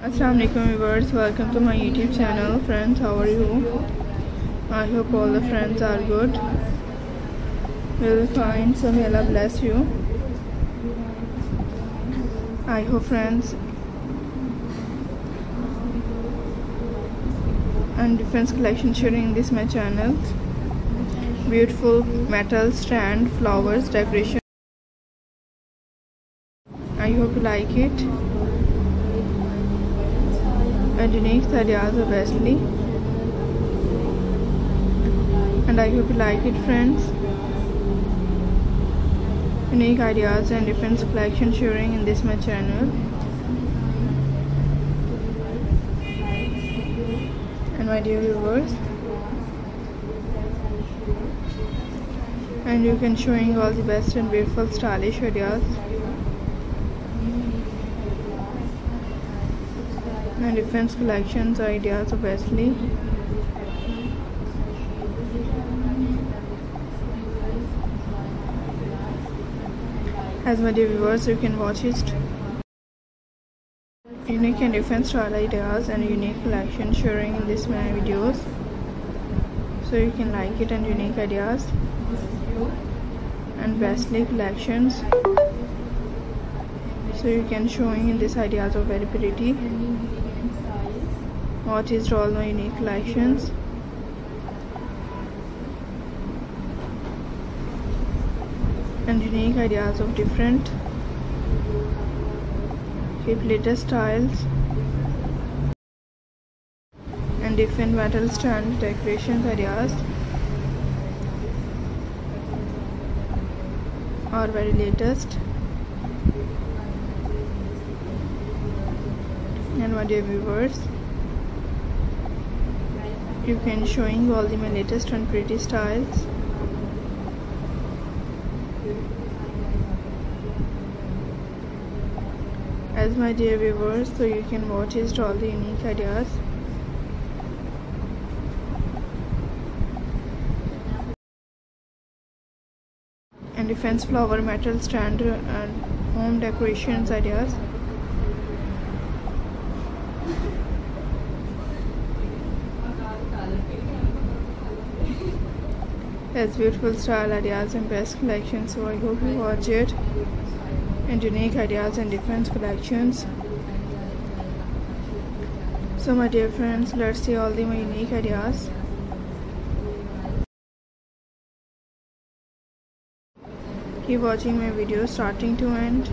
Assalamualaikum viewers, welcome to my YouTube channel. Friends, how are you? I hope all the friends are good. Will fine, so may Allah bless you. I hope friends and different collection sharing this my channel. Beautiful metal stand, flowers, decoration. I hope you like it. And unique ideas obviously. And I hope you like it, friends. Unique ideas and different collection sharing in this my channel. And my dear viewers, and you can showing all the best and beautiful stylish ideas and different collections ideas obviously. As my dear viewers, you can watch it. Unique and different style ideas and unique collection sharing in this my videos, so you can like it, and unique ideas and bestly collections, so you can showing in this ideas of very pretty. What is all my unique collections and unique ideas of different latest styles and different metal stand decorations ideas are very latest. And my dear viewers, you can showing all the my latest and pretty styles. As my dear viewers, so you can watch it all the unique ideas and defense flower metal stand and home decorations ideas. That's beautiful style ideas and best collections, so I hope you watch it. And unique ideas and different collections. So my dear friends, let's see all the my unique ideas. Keep watching my video starting to end.